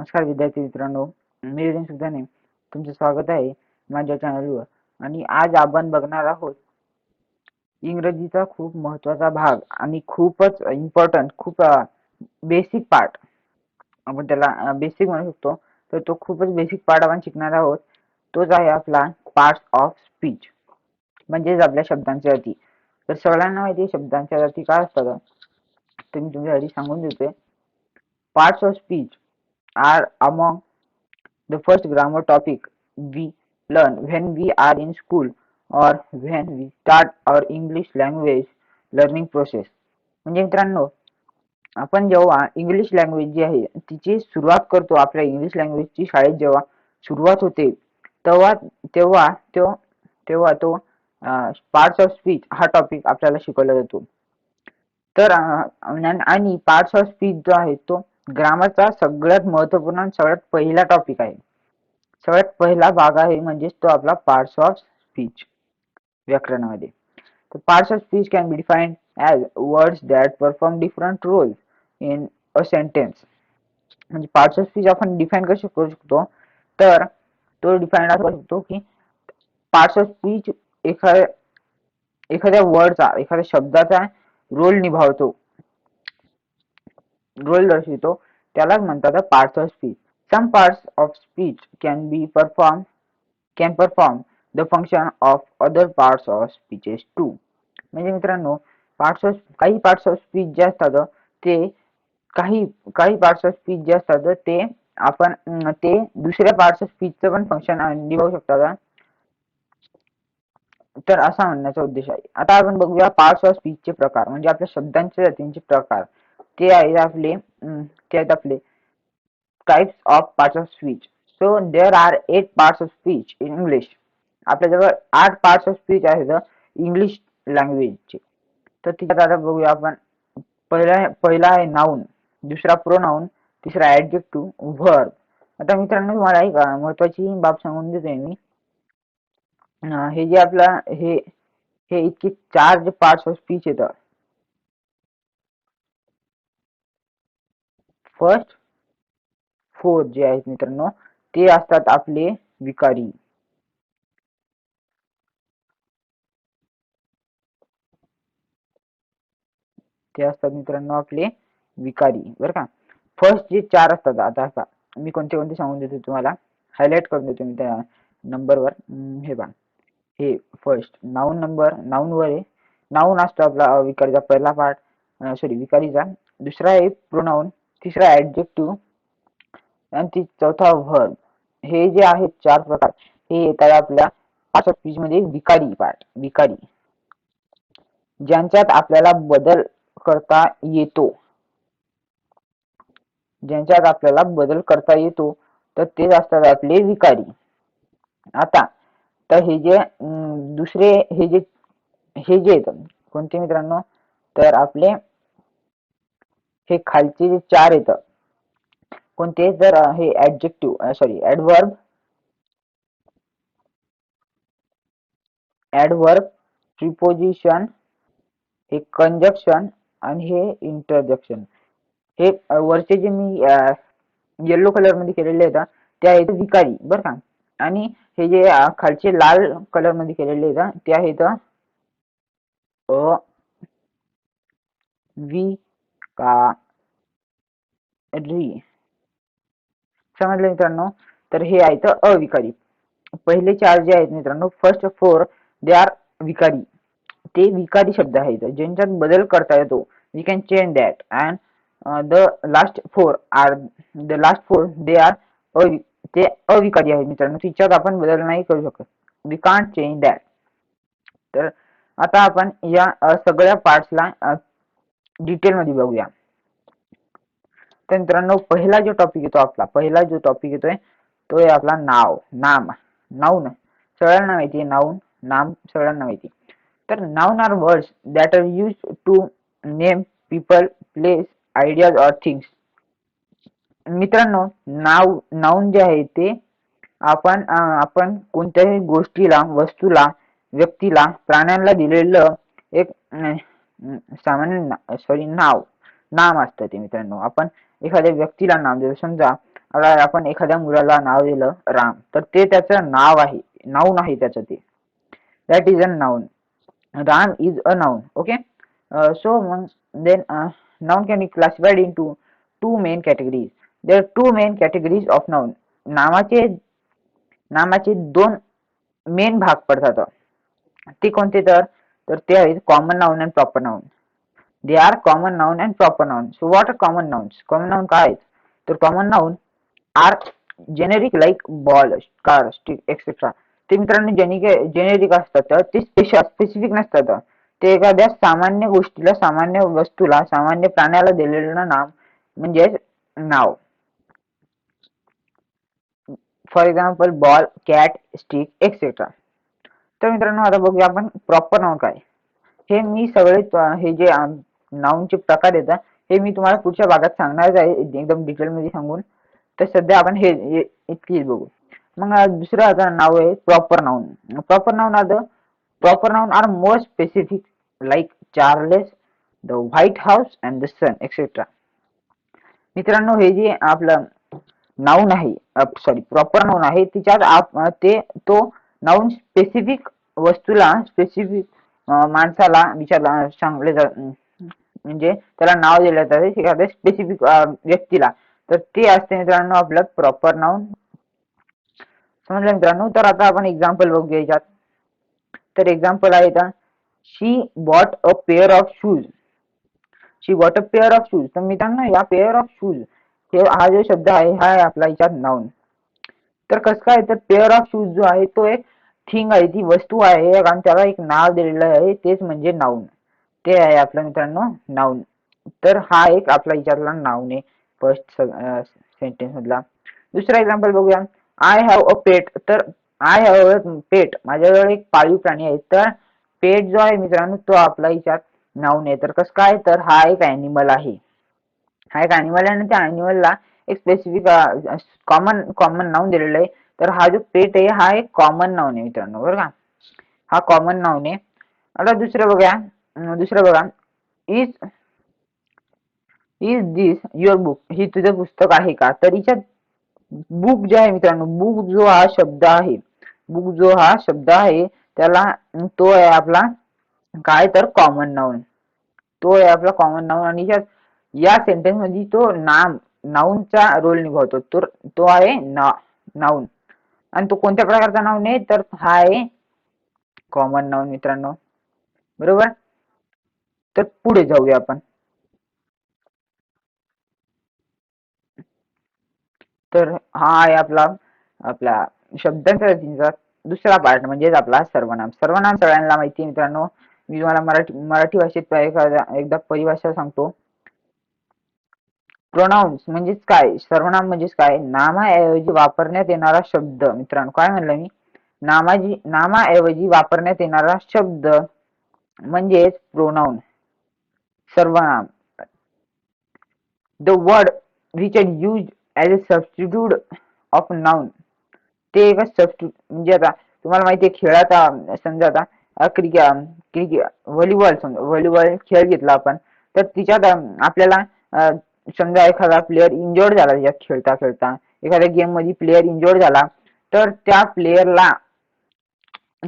नमस्कार विद्यार्थी मित्रांनो, मी विरेन सुदाने तुमचे स्वागत आहे माझ्या चॅनलवर. आणि आज आपण बघणार आहोत इंग्रजीचा खूप महत्त्वाचा भाग आणि खूपच इम्पॉर्टंट, खूप बेसिक पार्ट. आपण त्याला बेसिक म्हणू शकतो. तर तो खूपच बेसिक पार्ट आपण शिकणार आहोत. तोच आहे आपला पार्ट्स ऑफ स्पीच, म्हणजेच आपल्या शब्दांचे अटी. तर सगळ्यांना माहिती आहे शब्दांच्या अटी काय असतात. तर मी तुमच्यासाठी सांगून देतोय. Parts of speech are among the first grammar topic we learn when we are in school or when we start our English language learning process. म्हणजे मित्रांनो, आपण जेव्हा इंग्लिश लँग्वेज जी आहे तिची सुरुवात करतो, आपल्या इंग्लिश लँग्वेजची शाळेत जेव्हा सुरुवात होते तेव्हा तेव्हा तो तेव्हा तो पार्ट्स ऑफ स्पीच हा टॉपिक आपल्याला शिकवला जातो. तर आणि पार्ट्स ऑफ स्पीच जो आहे तो ग्रामरचा सगळ्यात महत्त्वपूर्ण आणि सगळ्यात पहिला टॉपिक आहे, सगळ्यात पहिला भाग आहे. म्हणजेच तो आपला पार्ट्स ऑफ स्पीच व्याकरणामध्ये. तर parts of speech can be defined as words that perform different roles in a sentence. म्हणजे पार्ट्स ऑफ स्पीच आपण डिफाईन कसे करू शकतो, तर तो डिफाईन करू शकतो की पार्ट्स ऑफ स्पीच एखाद्या वर्डचा, एखाद्या शब्दाचा रोल निभावतो, रोल दर्शवितो, त्यालाच म्हणतात parts of speech. Some parts of speech can perform the function of other parts of speech too. म्हणजे मित्रांनो, काही पार्ट्स ऑफ स्पीच जे असतात ते काही पार्ट्स ऑफ स्पीच जे असतात ते आपण ते दुसऱ्या पार्ट्स ऑफ स्पीचचं पण फंक्शन निभावू शकतात. तर असा म्हणण्याचा उद्देश आहे. आता आपण बघूया पार्ट्स ऑफ स्पीचचे प्रकार, म्हणजे आपल्या शब्दांच्या जातींचे प्रकार. ते आहेत आपले types of parts of speech. So there are 8 parts of speech in English. आपल्याजवळ 8 पार्ट्स ऑफ स्पीच आहेत इंग्लिश लँग्वेजचे. तर त्यात आता बघूया आपण. पहिला आहे नाउन, दुसरा प्रोनाउन, तिसरा ॲडजेक्टिव्ह, व्हर्ब. आता मित्रांनो, तुम्हाला एक महत्त्वाची बाब सांगून देतोय मी. हे जे आपला हे इतके 4 जे पार्ट्स ऑफ स्पीच येतात. फर्स्ट 4 जे आहेत मित्रांनो, ते असतात आपले विकारी. ते असतात मित्रांनो आपले विकारी, बरं का. फर्स्ट जे 4 असतात, आता मी कोणते सांगून देतो तुम्हाला, हायलाइट करून देतो मी त्या नंबरवर. हे बघा, हे फर्स्ट नाउन नंबर, नाउनवर आहे. नाउन असतो आपला विकारीचा पहिला पार्ट, विकारीचा. दुसरा आहे प्रोनाउन, तिसरा ॲडजेक्टिव्ह आणि चौथा व्हर्ब. हे जे आहेत 4 प्रकार, हे येतात आपल्या पार्ट्स ऑफ स्पीच मध्ये विकारी पार्ट. विकारी ज्यांच्यात आपल्याला बदल करता येतो, तर तेच असतात आपले विकारी. आता तर हे जे दुसरे हे जे येतात कोणते मित्रांनो, तर आपले हे खालचे जे 4 येतात कोणते, तर हे ॲडव्हर्ब, प्रिपोजिशन, हे कंजक्शन आणि हे इंटरजेक्शन. हे वरचे जे मी येलो कलर मध्ये केलेले आहेत ते आहेत विकारी, बरं का. आणि हे जे खालचे लाल कलर मध्ये केलेले आहेत ते आहेत अविकारी. समजलं मित्रांनो. तर हे आहेत अविकारी. पहिले 4 जे आहेत मित्रांनो, फर्स्ट 4 दे आर विकारी. ते विकारी शब्द आहेत ज्यांच्यात बदल करता येतो. We can change that. And the last 4 they are ते अविकारी आहेत मित्रांनो. तिच्यात आपण बदल नाही करू शकत. We can't change that. तर आता आपण या सगळ्या पार्ट्सला डिटेल मध्ये बघूया. तर मित्रांनो, पहिला जो टॉपिक येतोय तो आहे आपला नाउन. सगळ्यांना माहिती आहे नाम सगळ्यांना माहिती. तर noun are words that are used to name people, place, ideas or things. मित्रांनो, नाउन जे आहे ते आपण कोणत्याही गोष्टीला, वस्तूला, व्यक्तीला, प्राण्यांना दिलेलं एक सामान्य नाम असतं ते मित्रांनो. आपण एखाद्या व्यक्तीला नाव देतो. समजा आता आपण एखाद्या मुलाला नाव दिलं राम, तर ते त्याचं नाव आहे, नाऊन आहे त्याचं ते. That is a noun. Ram is a noun. Okay. So then noun can be classified into two main categories. There are two main categories of noun. नामाचे नामाचे दोन मेन भाग पडतात. ते कोणते तर तर ते आहेत common noun and proper noun. They are common noun and proper noun. So what are common nouns? Common noun काय आहेत? तर common noun are generic like ball, car, stick etcetera. ते मित्रांनो जेनेरिक असतात, तर ते स्पेसिफिक नसतात. ते एखाद्या सामान्य गोष्टीला, सामान्य वस्तूला, सामान्य प्राण्याला दिलेलं नाम म्हणजेच नाव. For example ball, cat, stick etcetera. तर मित्रांनो आता बघूया आपण प्रॉपर नाउन काय. हे मी सगळे हे जे नाउनचे प्रकार येतात हे मी तुम्हाला पुढच्या भागात सांगणार आहे, एकदम डिटेल मध्ये सांगून. तर सध्या आपण हे इतकीच बघू. मग दुसरं आता नाव आहे proper noun. Proper noun are more specific like Charles, the White House and the sun etcetera. मित्रांनो हे जे आपलं नाउन आहे, सॉरी प्रॉपर नाउन आहे, तिच्यात ते तो नाउन स्पेसिफिक वस्तूला, स्पेसिफिक माणसाला विचारला सांगले म्हणजे त्याला नाव दिलं जातं एखाद्या स्पेसिफिक व्यक्तीला, तर ते असते मित्रांनो आपलं प्रॉपर नाउन. समजलं मित्रांनो? तर आता आपण एक्झाम्पल बघूया याच्यात. तर एक्झाम्पल आहे का, she bought a pair of shoes. She bought a pair of shoes. तर मित्रांनो या पेअर ऑफ शूज हा जो शब्द आहे हा आहे आपला याच्यात नाउन. तर कसं काय, तर पेअर ऑफ शूज जो आहे तो एक थिंग आहे, ती वस्तू आहे आणि त्याला एक नाव दिलेलं आहे, तेच म्हणजे नाउन. ते आहे आपलं मित्रांनो नाउन. तर हा एक आपला याच्यातला नाउन आहे फर्स्ट सेंटेन्स मधला. दुसरा एक्झाम्पल बघूया. आय हॅव अ पेट. तर आय हॅव अ पेट, माझ्याजवळ एक पाळीव प्राणी आहे. तर पेट जो आहे मित्रांनो तो आपला याच्यात नाउन आहे. तर कसं काय, तर हा एक ॲनिमल आहे. हा एक ॲनिमल आहे आणि त्या ॲनिमलला एक स्पेसिफिक कॉमन नाउन दिलेलं आहे. तर हा जो पेट आहे हा एक कॉमन नाउन आहे मित्रांनो, बरं का. हा कॉमन नाउन आहे. आता दुसरं बघा. Is is this your book. ही तुझं पुस्तक आहे का? तर हिच्यात बुक जे आहे मित्रांनो, बुक जो हा शब्द आहे त्याला तो आहे आपला काय, तर कॉमन नाउन. तो आहे आपला कॉमन नाउन आणि या सेंटेन्स मध्ये तो नाउनचा रोल निभावतो. तर तो आहे नाउन. आणि तो कोणत्या प्रकारचा नाउन आहे, तर हा आहे कॉमन नाउन मित्रांनो, बरोबर. तर पुढे जाऊया आपण. तर हा आहे आपला आपला शब्दांचा रचनेचा दुसरा पार्ट म्हणजेच आपला सर्वनाम. सर्वनाम सगळ्यांना माहिती आहे मित्रांनो. मी तुम्हाला मराठी भाषेत एकदा परिभाषा सांगतो. प्रोनाउन्स म्हणजेच काय, सर्वनाम म्हणजेच काय, नामाऐवजी वापरण्यात येणारा शब्द. मित्रांनो काय म्हणलं मी, नामाऐवजी वापरण्यात येणारा शब्द म्हणजेच प्रोनाउन, सर्वनाम. The word which are used as a substitute of noun. ते एक सबस्टिट्यूट म्हणजे आता तुम्हाला माहिती आहे खेळाचा समजा आता व्हॉलीबॉल, समजा व्हॉलीबॉल खेळ घेतला आपण, तर तिच्यात आपल्याला समजा एखादा प्लेअर इंजोर्ड झाला, त्याच्यात खेळता खेळता एखाद्या गेम मध्ये प्लेअर इंजोर्ड झाला, तर त्या प्लेअरला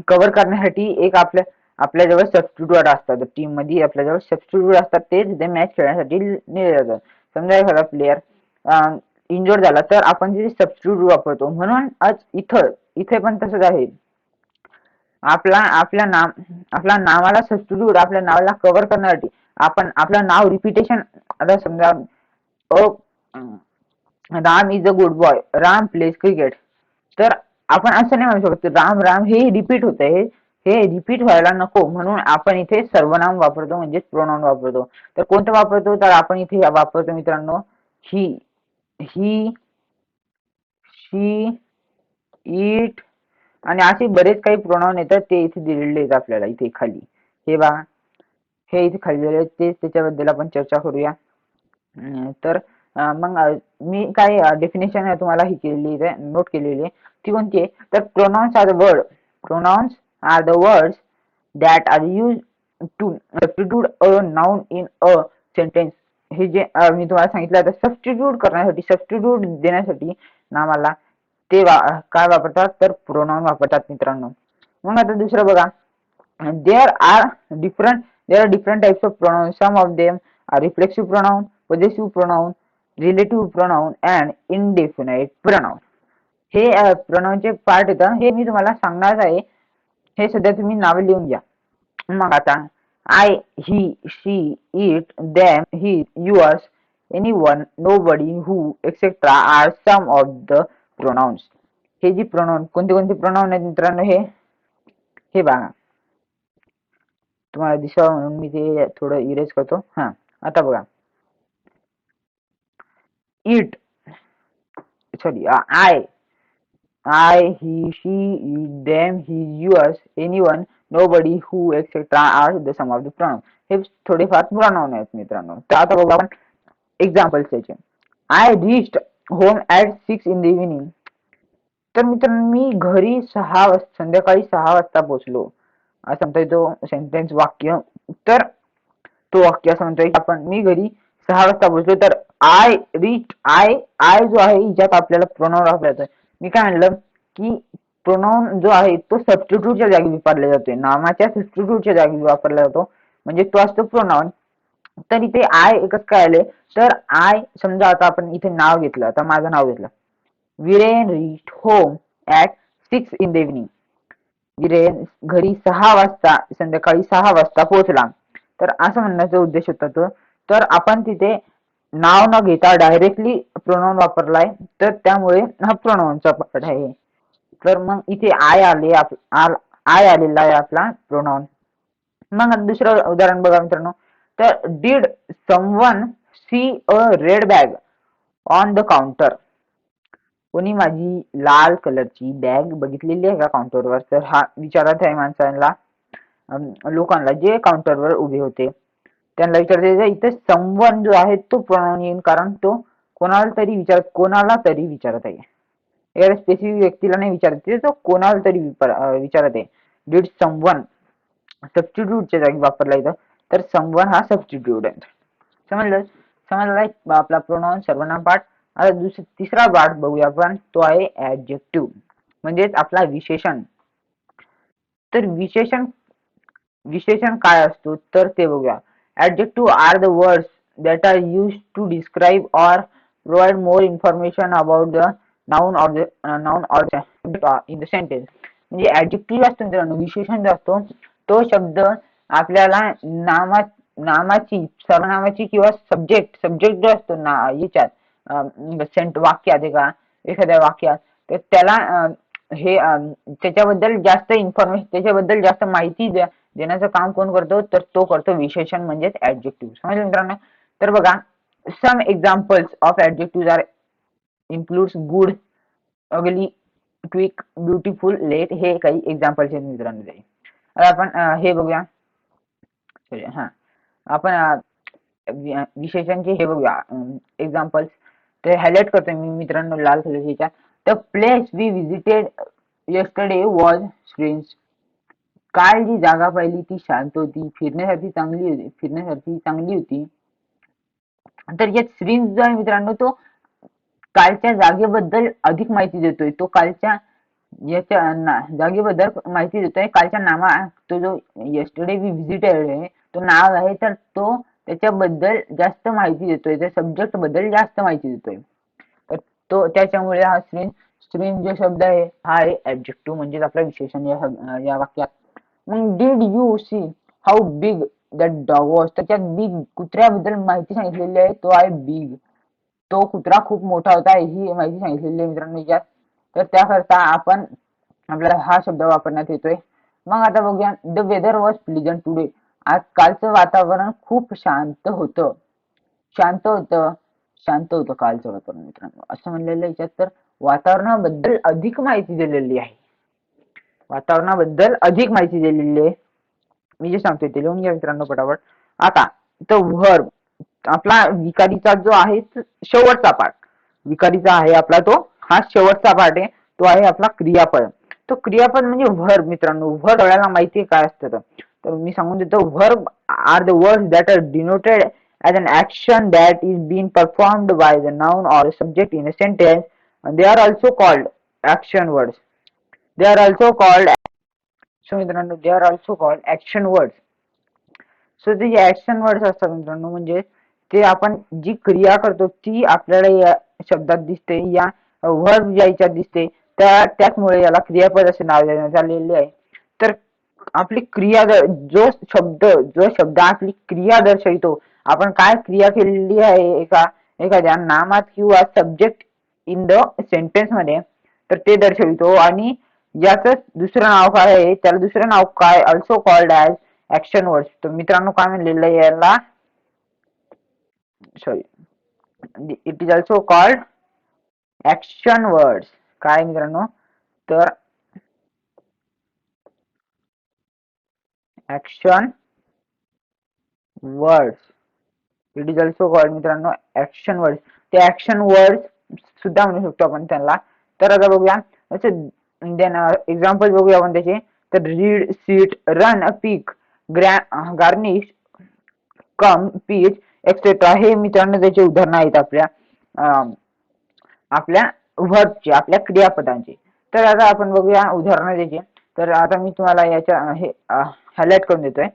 कव्हर करण्यासाठी एक आपल्याजवळ सबस्टिट्यूट असतात. टीम मध्ये आपल्याजवळ सबस्टिट्यूट असतात, ते तिथे मॅच खेळण्यासाठी नेले जातात. समजा एखादा प्लेअर इंजोर्ड झाला तर आपण तिथे सबस्टिट्यूट वापरतो. म्हणून आज इथे पण तसंच आहे. आपल्या नावाला सबस्टिट्यूट, आपल्या नावाला कव्हर करण्यासाठी आपण आपलं नाव रिपिटेशन. आता समजा Ram is a good boy, Ram pledge cricket. तर आपण असं नाही म्हणू शकत राम राम हे रिपीट होत आहे, हे रिपीट व्हायला नको म्हणून आपण इथे सर्वनाम वापरतो, म्हणजे प्रोनाउन वापरतो. तर कोणतं वापरतो, तर आपण इथे वापरतो मित्रांनो ही, ही, शी, इट आणि असे बरेच काही प्रोनाउन येतात, ते इथे दिलेले आहेत आपल्याला इथे खाली. हे बघा, हे इथे खाली दिलेले आहेत, त्याच्याबद्दल आपण चर्चा करूया. तर मग मी काय डेफिनेशन तुम्हाला ही केलेली आहे, नोट केलेली आहे. ती कोणती आहे, तर pronouns are the words that are use to substitute a noun in a sentence. हे जे मी तुम्हाला सांगितलं आता सबस्टिट्यूट करण्यासाठी, सबस्टिट्यूट देण्यासाठी नामाला ते काय वापरतात तर प्रोनाउन वापरतात मित्रांनो. मग आता दुसरं बघा, there are different types of pronouns. Some of them are reflexive pronoun, possessive pronoun, relative pronoun and indefinite pronoun. हे प्रोनाउनचे पार्ट येतं, हे मी तुम्हाला सांगणार आहे. हे सध्या तुम्ही नावे लिहून घ्या. मग आता I, he, she, it, them, his, yours, anyone, nobody, who, etc. are some of the pronouns. हे जी प्रोनाउन, कोणते कोणते प्रोनाउन आहेत मित्रांनो, हे बघा तुम्हाला दिसावं म्हणून मी ते थोडं इरेज करतो. हा, आता बघा, it, sorry, I, he, she, it, them, his, yours, anyone, nobody, who, etc. are the sum of the pronoun. हे थोडेफार प्रोनाउन आहेत मित्रांनो. तर आता बघू आपण एक्झाम्पल्स त्याचे. I reached home at 6 in the evening. तर मित्रांनो मी घरी संध्याकाळी 6 वाजता पोहोचलो असं म्हणतोय तो सेंटेन्स, वाक्य. तर तो वाक्य असं म्हणतोय की आपण मी घरी 6 वाजता पोहोचलो. तर आय रिच, आय जो आहे हिच्यात आपल्याला प्रोनाउन वापरायचा. मी काय म्हणलं की प्रोनाउन जो आहे तो सबस्टिट्यूटच्या जागी वापरला जातोय, नामाच्या सबस्टिट्यूटच्या जागी वापरला जातो, म्हणजे तो असतो प्रोनाउन. तर इथे आय एकच काय आले, तर आय समजा आता आपण इथे नाव घेतलं, आता माझं नाव घेतलं, Viren rich home at 6 in the evening. Viren घरी 6 वाजता, संध्याकाळी 6 वाजता पोहोचला. तर असं म्हणण्याचा उद्देश होता तो. तर आपण तिथे नाव न घेता डायरेक्टली प्रोनाउन वापरलाय, तर त्यामुळे हा प्रोनाउनचा पार्ट आहे. तर मग इथे आय आलेला आहे आपला प्रोनाउन. मग दुसरं उदाहरण बघा मित्रांनो, तर did someone see a red bag on the counter. कोणी माझी लाल कलरची बॅग बघितलेली आहे का काउंटरवर? तर हा विचारत आहे माणसांना, लोकांना जे काउंटरवर उभे होते त्यांना विचारते. इथे समवन जो आहे तो प्रोनाउन येईल, कारण तो कोणाला तरी विचारत आहे. एखाद्या स्पेसिफिक व्यक्तीला नाही विचारत, तो कोणाला तरी विचारत आहे. डिड समवन सबस्टिट्यूटच्या जागी वापरला येतं, तर समवन हा सबस्टिट्यूट आहे. समजलं आपला प्रोनाउन सर्वनाम पार्ट. आता तिसरा पार्ट बघूया आपण, तो आहे ऍडजेक्टिव्ह, म्हणजेच आपला विशेषण. तर विशेषण काय असतो तर ते बघूया. Adjective are the words that are used to describe or provide more information about the noun or in the sentence. म्हणजे ऍडजेक्टिव्ह असतो मित्रांनो, विशेषण जो असतो तो शब्द आपल्याला नामाची, सर्वनामाची किंवा सब्जेक्ट जो असतो ना याच्यात वाक्यात, एखाद्या वाक्यात, तर त्याला त्याच्याबद्दल जास्त इन्फॉर्मेशन, त्याच्याबद्दल जास्त माहिती देण्याचं काम कोण करतो, तर तो करतो विशेषण, म्हणजेच ऍडजेक्टिव्ह. समजलं मित्रांनो? तर बघा, some examples of adjective are includes good, ugly, quick, beautiful, late. हे काही एक्झाम्पल्स आहेत मित्रांनो. आता आपण हे बघूया. हा, आपण विशेषणचे हे बघूया एक्झाम्पल्स. ते हायलाइट करतोय मी मित्रांनो लाल कलरच्या. The place we visited yesterday was strange. काल जी जागा पाहिली ती शांत होती, फिरण्यासाठी चांगली होती. तर यात स्ट्रेंज जो आहे मित्रांनो, तो कालच्या जागेबद्दल अधिक माहिती देतोय. तो कालच्या जागेबद्दल माहिती देतोय. कालच्या तो जो yesterday वी विजिटेड आहे तो नाव आहे, तर तो त्याच्याबद्दल जास्त माहिती देतोय, त्या सब्जेक्ट बद्दल जास्त माहिती देतोय. तर तो त्याच्यामुळे हा स्ट्रेंज जो शब्द आहे हा आहे ऍडजेक्टिव्ह, म्हणजेच आपला विशेषण या वाक्यात. मग did you see how big that dog was. त्याच्यात बिग, कुत्र्याबद्दल माहिती सांगितलेली आहे, तो आहे बिग. तो कुत्रा खूप मोठा होता ही माहिती सांगितलेली आहे मित्रांनो याच्यात. तर त्याकरता आपल्याला हा शब्द वापरण्यात येतोय. मग आता बघूया, the weather was pleasant today. आज कालचं वातावरण खूप शांत होतं. शांत होतं कालचं वातावरण मित्रांनो, असं म्हणलेलं याच्यात. तर वातावरणाबद्दल अधिक माहिती दिलेली आहे. मी जे सांगतोय ते लिहून घ्या मित्रांनो पटापट. आता तो व्हर्ब, आपला विकारीचा जो आहे शेवटचा पार्ट, विकारीचा आहे आपला तो, हा शेवटचा पार्ट आहे. तो आहे आपला क्रियापद. तो क्रियापद म्हणजे व्हर्ब मित्रांनो. व्हर्ब आपल्याला माहिती आहे काय असतं, तर मी सांगून देतो. Verb are the words that are denoted as an action that is being performed by the noun or subject in a sentence, and they are also called action words. They are also called, so मित्रांनो, they are also called action words. So ते जे action words असतात मित्रांनो, म्हणजे ते आपण जी क्रिया करतो ती आपल्याला या शब्दात दिसते, या वर्ब या याच्यात दिसते, त्याचमुळे याला क्रियापद असे नाव देण्यात आलेले आहे. तर आपली क्रिया, जो शब्द आपली क्रिया दर्शवितो, आपण काय क्रिया केलेली आहे एखाद्या नामात किंवा सब्जेक्ट इन द सेंटेन्स मध्ये, तर ते दर्शवितो. आणि याच दुसरं नाव काय आहे, त्याला दुसरं नाव काय, also called as action words. तर मित्रांनो काय म्हणलेलं आहे याला, sorry, it is also called action words. काय मित्रांनो, तर action words, it is also called मित्रांनो ऍक्शन वर्ड्स. ते ऍक्शन वर्ड्स सुद्धा म्हणू शकतो आपण त्यांना. तर आता बघूया, देन एक्झाम्पल बघूया आपण त्याचे. तर रीड, सीट, रन, पिक, गार्निश, कम, पीच, एक्सेट्रा हे मित्रांनो त्याचे उदाहरण आहेत आपल्या व्हर्बचे, आपल्या क्रियापदांचे. तर आता आपण बघूया उदाहरण त्याचे. तर आता मी तुम्हाला याच्या हे हायलाइट करून देतोय.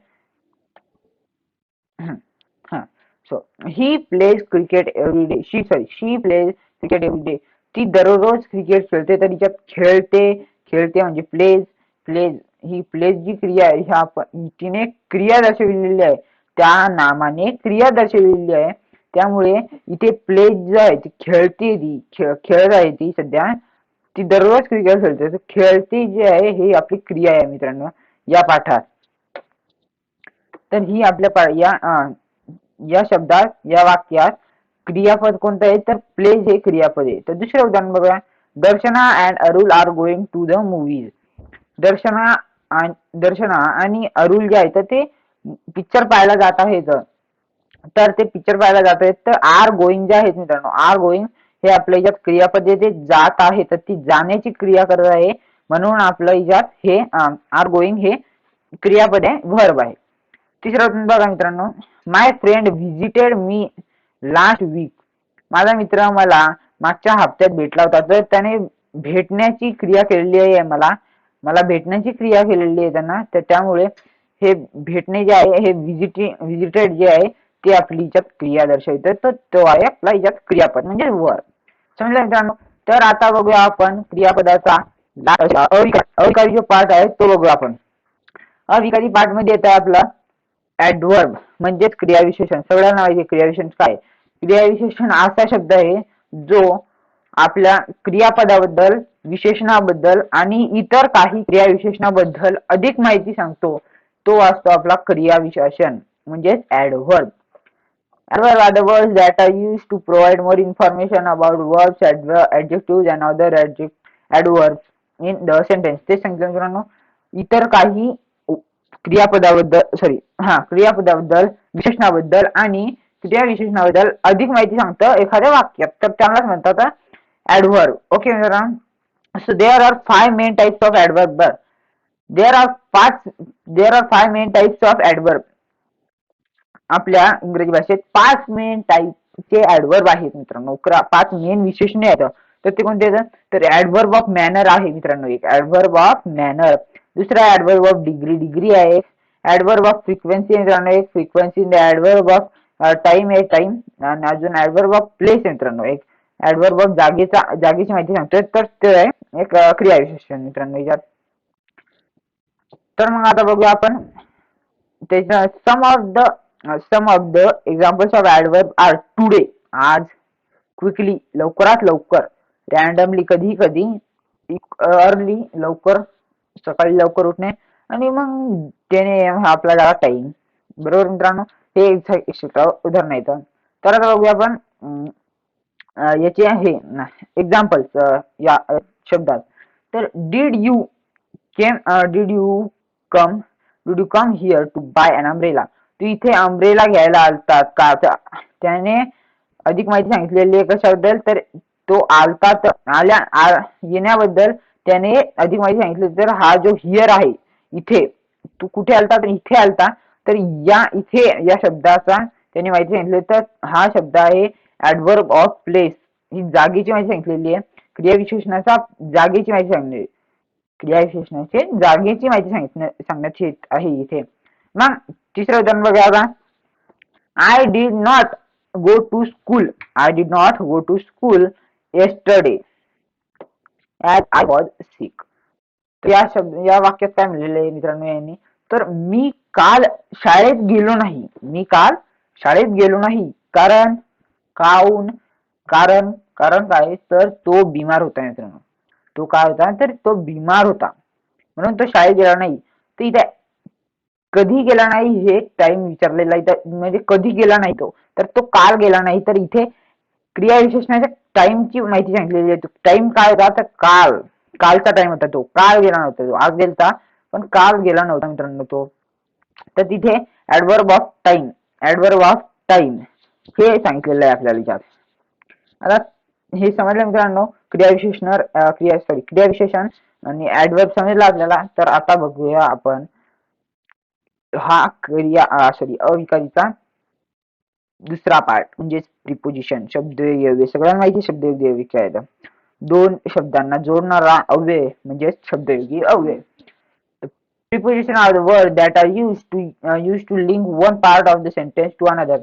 So he plays cricket every day. She plays cricket every day. ती दररोज क्रिकेट खेळते. तर तिच्यात खेळते म्हणजे प्लेज ही प्लेज जी क्रिया आहे, तिने क्रिया दर्शविलेली आहे, त्या नामाने क्रिया दर्शविलेली आहे. त्यामुळे इथे प्लेज जो आहे ती खेळते, खेळत आहे ती सध्या, ती दररोज क्रिकेट खेळते. तर खेळते जे आहे हे आपली क्रिया आहे मित्रांनो या पाठात. तर ही आपल्या या शब्दात, या वाक्यात क्रियापद कोणतं आहे, तर प्लेज हे क्रियापद आहे. तर दुसरं उदाहरण बघा. Darshana and Arul are going to the movies. Darshana आणि अरुल जे आहे तर ते पिक्चर पाहायला जात आहेत. तर ते पिक्चर पाहायला जात आहेत. तर आर गोइंग जे आहेत मित्रांनो, आर गोइंग हे आपल्या याच्यात क्रियापद आहे, ते जात आहे. तर ती जाण्याची क्रिया करत आहे, म्हणून आपल्या याच्यात हे आर गोइंग हे क्रियापद आहे, व्हर्ब आहे. तिसरा बघा मित्रांनो. माय फ्रेंड व्हिजिटेड मी लास्ट वीक. माझा मित्र मला मागच्या हप्त्यात भेटला होता. तर त्याने भेटण्याची क्रिया केलेली आहे, मला भेटण्याची क्रिया केलेली आहे त्यांना. तर त्यामुळे हे भेटणे जे आहे, हे व्हिजिटेड जे आहे ते आपली याच्यात क्रिया दर्शवते. तर तो आहे आपला याच्यात क्रियापद म्हणजे वर्ब. समजलं मित्रांनो. तर आता बघूया आपण क्रियापदाचा अविकारी जो पार्ट आहे तो बघूया आपण. अविकारी पार्ट मध्ये येत आहे आपला ऍडवर्ब म्हणजेच क्रियाविशेषण. सगळ्यांना माहिती क्रियाविशेषण काय. क्रियाविशेषण असा शब्द आहे जो आपल्या क्रियापदाबद्दल, विशेषणाबद्दल आणि इतर काही क्रियाविशेषणाबद्दल अधिक माहिती सांगतो. तो असतो आपला क्रियाविशेषण म्हणजेच adverb. Adverb are the words that are used to provide more information about verbs, adjectives and other adverbs in the sentence. ते सांगितलं मित्रांनो, इतर काही क्रियापदाबद्दल, विशेषणाबद्दल आणि क्रियाविशेषणाबद्दल अधिक माहिती सांगतं एखाद्या वाक्यात. तर त्यालाच म्हणतात ऍडवर्ब. ओके मित्रांनो. So there are five main types of adverb. There are five main types of adverb. आपल्या इंग्रजी भाषेत 5 मेन टाईपचे ऍडवर्ब आहेत मित्रांनो. 5 मेन विशेषणे आहेत. तर ते कोणते आहेत, तर ऍडवर्ब ऑफ मॅनर आहे मित्रांनो, एक ऍडवर्ब ऑफ मॅनर. दुसरा ऍडवर्ब ऑफ डिग्री आहे. ऍडवर्ब ऑफ फ्रिक्वेन्सी मित्रांनो, एक फ्रिक्वेन्सी. ऍडवर्ब ऑफ टाइम आहे, टाइम. आणि अजून ऍडवर्ब ऑफ प्लेस मित्रांनो, एक ऍडवर्ब ऑफ जागेची माहिती सांगतोय. तर ते आहे एक क्रियाविशेषण मित्रांनो याच्यात. तर मग आता बघूया आपण त्याच्या some of the examples of adverb are today, आज, quickly, लवकरात लवकर, randomly, कधी कधी, early, लवकर, सकाळी लवकर उठणे, आणि मग 10 AM हा आपला झाला टाइम. बरोबर मित्रांनो. हे उदाहरण आहेत. तर आता बघूया आपण याचे हे एक्झाम्पल्स या शब्दात. तर did you come here to buy an umbrella. तू इथे अम्ब्रेला घ्यायला आलता का. त्याने अधिक माहिती सांगितलेली आहे कशाबद्दल, तर तो आलता, येण्याबद्दल त्याने अधिक माहिती सांगितली. तर हा जो हिअर आहे, इथे, तू कुठे आलता, तर इथे आलता. तर इथे या शब्दाचा त्यांनी माहिती सांगितली. तर हा शब्द आहे ऍडव्हर्ब ऑफ प्लेस. ही जागेची माहिती सांगितलेली आहे. क्रियाविशेषणाचा जागेची माहिती सांगणे, क्रियाविशेषणाचे जागेची माहिती सांगण्यात येत आहे इथे. मग तिसरं उदाहरण बघा आता. I did not go to school. I did not go to school yesterday as I was sick. तर या वाक्यात काय म्हणलेलं आहे मित्रांनो यांनी, तर मी काल शाळेत गेलो नाही. मी काल शाळेत गेलो नाही कारण काऊन कारण कारण काय, तर तो बिमार होता मित्रांनो. तो काय होता, तर तो बिमार होता म्हणून तो शाळेत गेला नाही. तर इथे कधी गेला नाही हे टाइम विचारलेला आहे, म्हणजे कधी गेला नाही तो, तर तो काल गेला नाही. तर इथे क्रियाविशेषणाच्या टाइमची माहिती सांगितलेली आहे. टाइम काय होता, तर काल, कालचा टाइम होता, तो काल गेला नव्हता, तो आज गेलता पण काल गेला नव्हता मित्रांनो तो. तर तिथे adverb of time, adverb of time हे सांगितलेलं आहे आपल्याला याच्यात. आता हे समजलं मित्रांनो, क्रियाविशेषण आणि ऍडव्हर्ब समजला आपल्याला. तर आता बघूया आपण हा अविकारीचा दुसरा पार्ट म्हणजे प्रिपोजिशन, शब्दयोगी अव्यय. सगळ्यांना माहिती शब्दयोगी अव्यय काय आहे. दोन शब्दांना जोडणारा अव्यय म्हणजे शब्दयोगी अव्यय. Preposition are the words that are used to link one part of the sentence to another.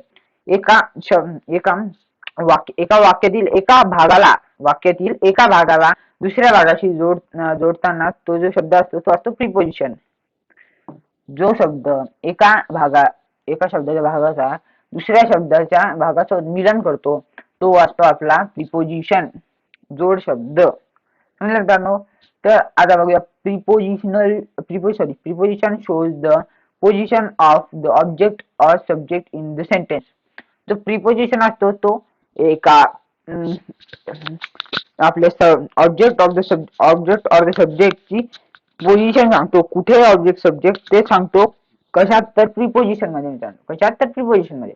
एका वाक्यातील एका भागाला दुसऱ्या भागाशी जोडताना तो जो शब्द असतो तो असतो प्रिपोजिशन. जो शब्द एका शब्दाच्या भागाचा दुसऱ्या शब्दाच्या भागासोबत मिलन करतो तो असतो आपला प्रिपोजिशन, जोड शब्द. समजलं मित्रांनो. तर आता बघूया preposition shows the position of the object or subject in the sentence. जो प्रिपोजिशन असतो तो एका आपले ऑब्जेक्ट ऑर द सब्जेक्टची पोझिशन सांगतो. कुठे ऑब्जेक्ट सब्जेक्ट ते सांगतो. कशात, तर प्रिपोजिशन मध्ये मित्रांनो, कशात, तर प्रिपोजिशन मध्ये.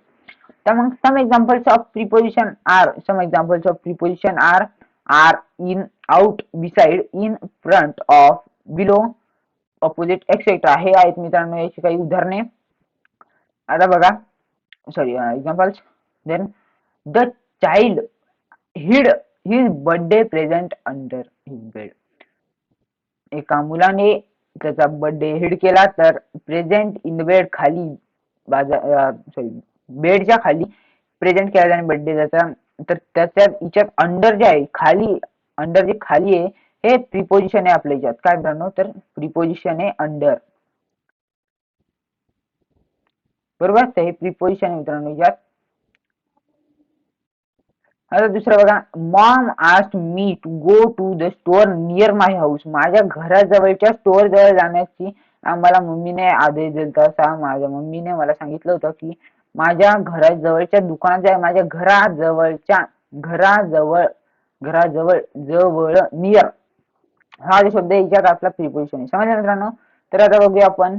तर मग some examples of preposition are in, out, beside, in, front, of, below, opposite, etcetera हे आहेत मित्रांनो याची काही उदाहरणे. आता बघा, examples. Then the child hid his birthday present under his bed. एका मुलाने त्याचा बर्थडे हिड केला, तर प्रेझेंट इन द बेड खाली, बेडच्या खाली प्रेझेंट केला त्याने बर्थडे त्याचा. तर त्याच्यात हिच्यात अंडर जे आहे खाली, अंडर जे खाली आहे हे प्रिपोजिशन आहे आपल्या याच्यात. काय मित्रांनो, तर प्रिपोजिशन आहे अंडर, बरोबर. तर हे प्रिपोजिशन आहे मित्रांनो याच्यात. आता दुसरं बघा. Mom asked me to go to the store near my house. माझ्या घराजवळच्या स्टोअर जवळ जाण्याची मला मम्मीने आदेश दिला होता. माझ्या मम्मीने मला सांगितलं होतं की माझ्या घराजवळच्या दुकानात जाय. माझ्या जवळ नियर हा जो शब्द याच्यात आपला प्रिपोजिशन आहे. समजलं मित्रांनो. तर आता बघूया आपण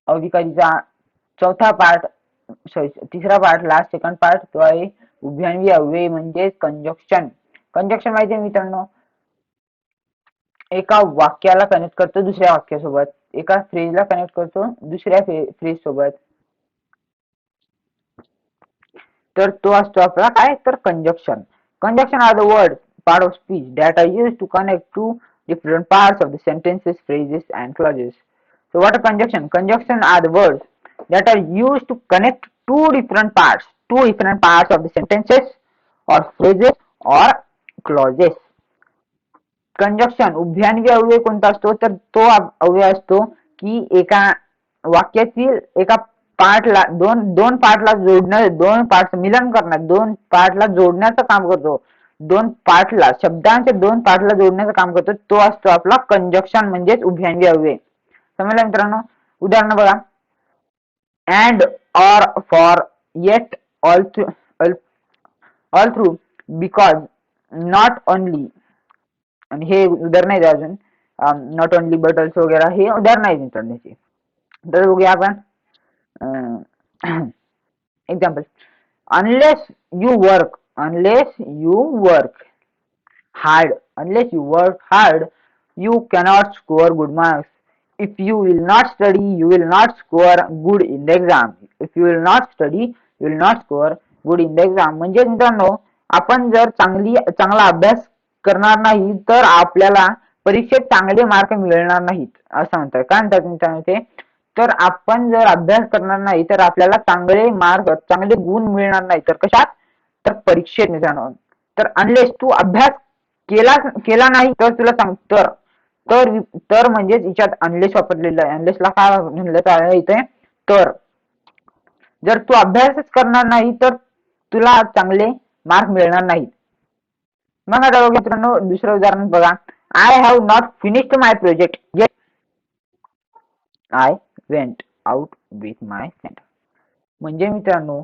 अविकारीचा तिसरा पार्ट, लास्ट सेकंड पार्ट, तो आहे उभयान्वी अव्यय म्हणजे कंजक्शन. कंजक्शन माहिती आहे मित्रांनो, एका वाक्याला कनेक्ट करतो दुसऱ्या वाक्यासोबत, एका फ्रेजला कनेक्ट करतो दुसऱ्या फ्रेज सोबत. तर तो असतो आपला काय, तर conjunction. Conjunction are the word part of speech that are used to connect to different parts of the sentences, phrases and clauses. So what a conjunction? Conjunction are the words that are used to connect two different parts of the sentences or phrases or clauses. Conjunction उभयान्वी अव्यय कोणता असतो, तर तो अव्यय असतो की एका वाक्यातील एका पार्टला दोन पार्टला जोडणं, दोन पार्ट मिलन करणं, दोन पार्टला जोडण्याचं काम करतो. दोन पार्टला, शब्दांच्या दोन पार्टला जोडण्याचं काम करतो तो असतो आपला कंजक्शन म्हणजेच उभयान्वी अव्यय. समजलं मित्रांनो. उदाहरण बघा. And, or, for, eight, all through, because, not only. आणि हे उदाहरण आहे अजून नॉट ओनली, बट ऑल्सो वगैरे हे उदाहरण आहे मित्रांनो. तर बघूया आपण example. unless you work hard you cannot score good marks. If you will not study you will not score good in the exam. If you will not study will not score good in the exam. म्हणजे मित्रांनो, आपण जर चांगला अभ्यास करणार नाही तर आपल्याला परीक्षेत चांगले मार्क मिळणार नाहीत असं म्हणतात. काय म्हणतात मित्रांनो ते? तर आपण जर अभ्यास करणार नाही तर आपल्याला चांगले मार्क, चांगले गुण मिळणार नाही. तर कशात? तर परीक्षेत मित्रांनो. तर अनलेस तू अभ्यास केला नाही तर तुला सांग तर म्हणजेच याच्यात अनलेस वापरलेलं आहे. अनलेसला काय म्हणलं इथे? तर जर तू अभ्यासच करणार नाही तर तुला चांगले मार्क मिळणार नाहीत. मग आता बघा मित्रांनो, दुसरं उदाहरण बघा. I have not finished my project eight I went out with my friend. म्हणजे मित्रांनो,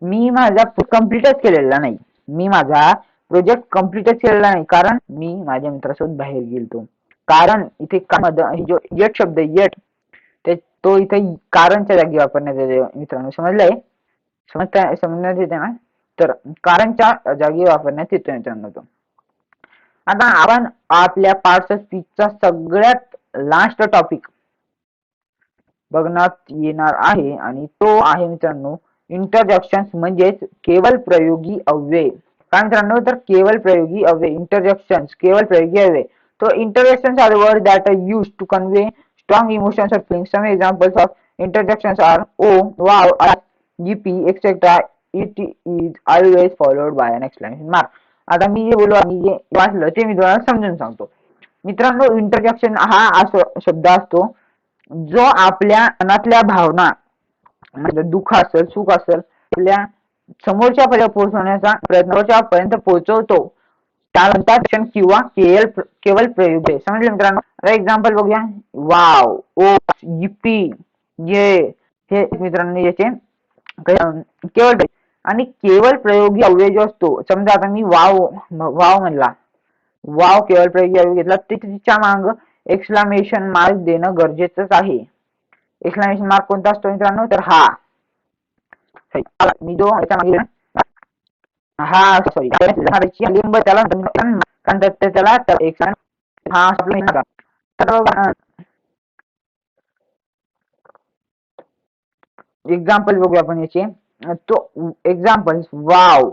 मी माझा कम्प्लीटच केलेला नाही. मी माझा प्रोजेक्ट कम्प्लीटच केलेला नाही कारण मी माझ्या मित्रासोबत बाहेर गेलतो. कारण इथे जो येट शब्द येट तो इथे कारणच्या जागी वापरण्यात येतो मित्रांनो. समजलंय? समजण्यात येते ना? तर कारणच्या जागी वापरण्यात येतो मित्रांनो तो. आता आपण आपल्या पार्ट्स ऑफ स्पीचचा सगळ्यात लास्ट टॉपिक बघण्यात येणार आहे आणि तो आहे मित्रांनो इंटरजेक्शन्स, म्हणजेच केवल प्रयोगी अव्यय. काय मित्रांनो? तर केवल प्रयोगी अव्यय, इंटरजेक्शन्स, केवल प्रयोगी अव्यय. So interjections are words that are used to convey strong emotions or feelings. Some examples of interjections are oh, wow, yippee, etc. It is always followed by an exclamation mark. आता मी जे बोललो, मी जे वाचलं ते मी तुम्हाला समजून सांगतो. मित्रांनो, इंटरजेक्शन हा शब्द असतो जो आपल्या मनातल्या भावना, म्हणजे दुःख असेल, सुख असेल, आपल्या समोरच्या पर्यंत पोहोचवण्याचा प्रयत्न पर्यंत पोहोचवतो त्यानंतर किंवा केवल प्रयोग आहे. समजले मित्रांनो? आता एक्झाम्पल बघूया. वाव, ओ, yippee, ये, हे मित्रांनो याचे केवल आणि केवल प्रयोगी अव्यय जो असतो. समजा आता मी वाव म्हणला, वाव केवल प्रयोगी अव्यय घेतला, तिच्या माग एक्सक्लेमेशन मार्क देणं गरजेचंच आहे. एक्सक्लेमेशन मार्क कोणता असतो मित्रांनो? तर हा मी जो हा सॉरी लिंब त्याला त्याला एक हा एक्झाम्पल बघूया आपण याचे. तो example, wow,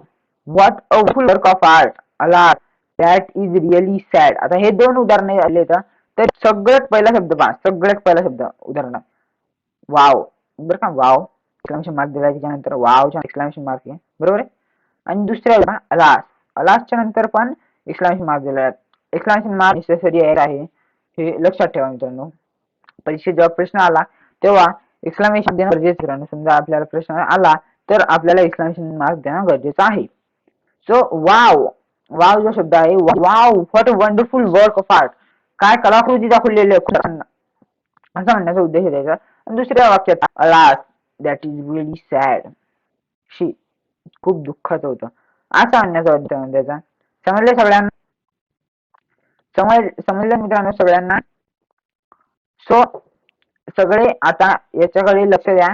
what a full work of art, अला दॅट इज रिअली सॅड. आता हे दोन उदाहरणे आले तर सगळ्यात पहिला शब्द पहा, सगळ्यात पहिला शब्द उदाहरण वाव, बरं का? वाव एक्सक्लेमेशन मार्क दिला, त्याच्यानंतर वावच्या एक्सक्लेमेशन मार्क आहे, बरोबर आहे. आणि दुसऱ्या अलास, अलासच्या नंतर पण एक्सक्लेमेशन मार्क दिला. एक्सक्लेमेशन मार्क नेसेसरी आहे हे लक्षात ठेवा मित्रांनो. परीक्षेत जेव्हा प्रश्न आला तेव्हा एक्सक्लेमेशन देणं गरजेचं आहे. समजा आपल्याला प्रश्न आला तर आपल्याला एक्सक्लेमेशन मार्क देणं गरजेचं आहे. सो वाव, वाव जो शब्द आहे, wow what a wonderful work of art, काय कलाकृती दाखवलेली आहे असा म्हणण्याचा उद्देश आहे त्याचा. दुसऱ्या वाक्यात alas that is really sad, शी खूप दुःखाचं होतं असं म्हणण्याचा उद्देश त्याचा. समजले सगळ्यांना? समजलं मित्रांनो सगळ्यांना? सो सगळे आता याच्याकडे लक्ष द्या.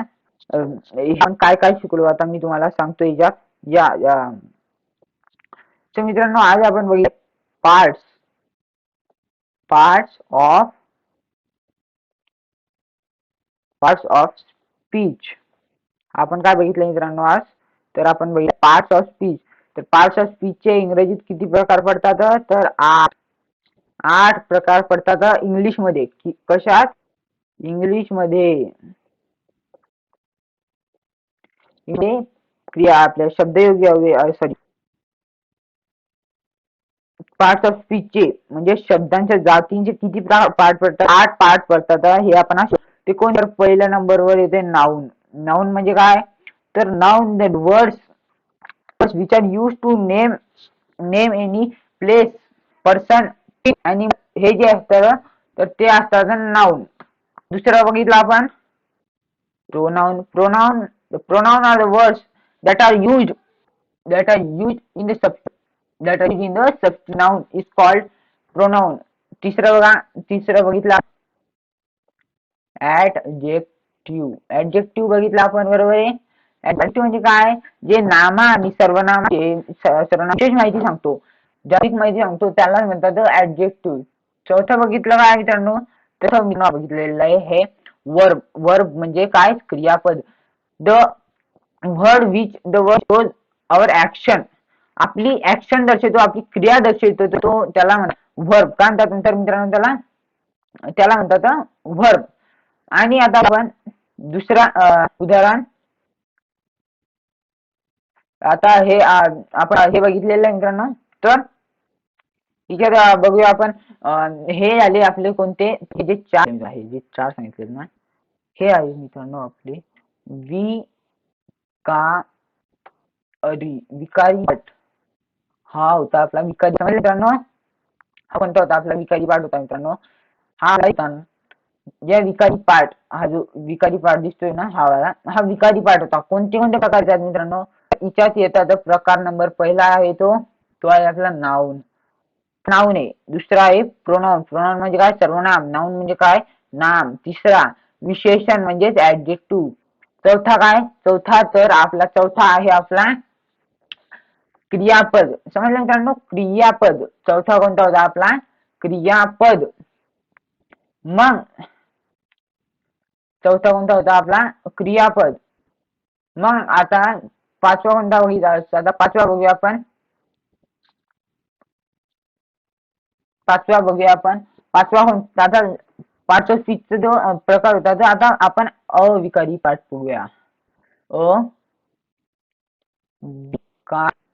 आपण काय काय शिकलो आता मी तुम्हाला सांगतो याच्यात. या तर मित्रांनो, आज आपण बघूया पार्ट्स ऑफ स्पीच. आपण काय बघितलं मित्रांनो आज? तर आपण बघितलं पार्ट्स ऑफ स्पीच. तर पार्ट्स ऑफ स्पीचचे इंग्रजीत किती प्रकार पडतात? तर 8 प्रकार पडतात इंग्लिश मध्ये. कशात? इंग्लिश मध्ये. क्रिया आपल्या शब्दयोगी अव्यय, सॉरी, पार्ट्स ऑफ स्पीचचे म्हणजे शब्दांच्या जातींचे किती पार्ट पडतात? 8 पार्ट पडतात. हे आपण ते कोण? तर पहिल्या नंबरवर येते नाउन. नाउन म्हणजे काय? तर noun that words which are used to name any place, person, आणि हे जे असतात तर ते असतात नाउन. दुसरा बघितला आपण pronoun are the words that are used in the subject noun is called pronoun. तिसरं बघितला ऍडजेक्टिव्ह बघितला आपण, बरोबर आहे. ऍडजेक्टिव्ह म्हणजे काय? जे नामा आणि सर्वनामाची माहिती सांगतो, जागतिक माहिती सांगतो त्याला म्हणतात ऍडजेक्टिव्ह. चौथं बघितलं काय मित्रांनो? तसं मी बघितलेलं आहे हे वर्ब म्हणजे काय? क्रियापद. The word which the word shows our action, आपली ऍक्शन दर्शवतो, आपली क्रिया दर्शवतो, तो त्याला व्हर्ब काय म्हणतात तर मित्रांनो, त्याला म्हणतात व्हर्ब. आणि आता आपण दुसरा उदाहरण, आता हे आपण हे बघितलेलं आहे मित्रांनो. तर ठीक आहे, बघूया आपण. हे आले आपले कोणते, हे जे चार आहे, जे चार सांगितले ना, हे आहे मित्रांनो आपले विकारी पाठ. हा होता आपला विकारी, समजले मित्रांनो. हा कोणता होता आपला विकारी पाठ होता मित्रांनो. हा या विकारी पाठ, हा जो विकारी पाठ दिसतोय ना, हा वाला, हा विकारी पाठ होता. कोणते कोणत्या प्रकारचे आहेत मित्रांनो, हिच्यात येतात. प्रकार नंबर पहिला आहे तो आहे आपला नाउन. नाउन आहे. दुसरा आहे प्रोनाउन. प्रोनाउन म्हणजे काय, सर्वनाम. नाउन म्हणजे काय, नाम. तिसरा विशेषण म्हणजेच ऍडजेक्टिव्ह. चौथा काय, चौथा तर आपला चौथा आहे आपला क्रियापद. समजलं मित्रांनो, क्रियापद. चौथा कोणता होता आपला, क्रियापद. मग चौथा कोणता होता आपला, क्रियापद. मग आता पाचवा कोणता बघितला, आता पाचवा बघूया आपण. पाचवा आता पाचवा स्पीचचा जो प्रकार होता, तो आता आपण अविकारी पाठ बघूया.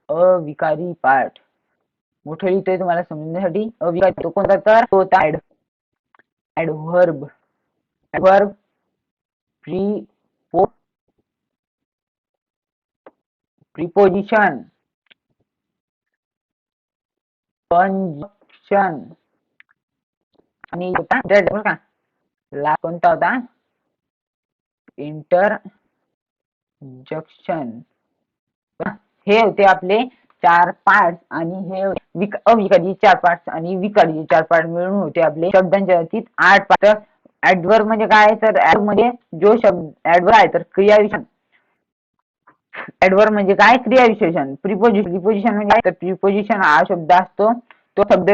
अविकारी पाठ मोठे लिहितोय तुम्हाला समजण्यासाठी. अविकारी तो कोणता, तर तो होता ऍडव्हर्ब. ऍडव्हर्ब, प्रीपोजिशन, कंजक्शन आणि कोणता होता, इंटरजक्शन. हे होते आपले चार पार्ट. आणि हे अविकारी चार पार्ट आणि विकारी चार पार्ट मिळून होते आपले शब्दांच्या बाबतीत 8 पार्ट. ऍडव्हर्ब म्हणजे काय, तर ऍडव्हर्ब म्हणजे जो शब्द ऍडव्हर्ब आहे तर क्रियाविशेषण. ऍडव्हर्ब म्हणजे काय, क्रियाविशेषण. प्रिपोजिशन म्हणजे काय, तर प्रिपोजिशन हा शब्द असतो, तो शब्द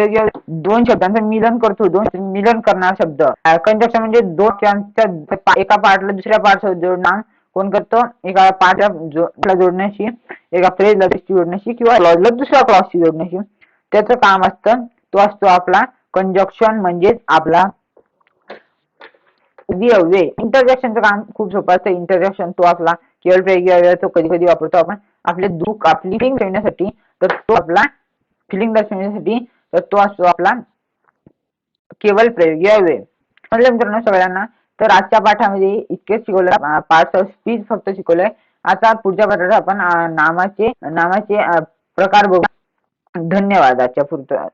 दोन शब्दांचं मिलन करतो, दोन मिलन करणारा शब्द. कंजक्शन म्हणजे एका पार्टला दुसऱ्या पार्ट जोडणं कोण करतो, एका पार्टला जोडण्याशी, एका फ्रेजला जोडण्याशी किंवा क्लॉजला दुसऱ्या क्लॉजशी जोडण्याशी त्याचं काम असतं. तो असतो आपला कंजक्शन म्हणजेच आपला अवयव. इंटरजेक्शनचं काम खूप सोपं असतं. इंटरजेक्शन तो आपला केवळ प्रयोग तो कधी कधी वापरतो आपण आपले दुःख, आपली फिलिंग दर्शवण्यासाठी. तर तो आपला फिलिंग दर्शवण्यासाठी, तर तो असतो आपला केवळ प्रयोगी अव्यय. समजलं मित्रांनो सगळ्यांना. तर आजच्या पाठामध्ये इतकेच शिकवलं, पार्ट ऑफ स्पीच फक्त शिकवलंय. आता पुढच्या पाठात आपण नामाचे प्रकार बघू. धन्यवाद. आजच्या पुरतं.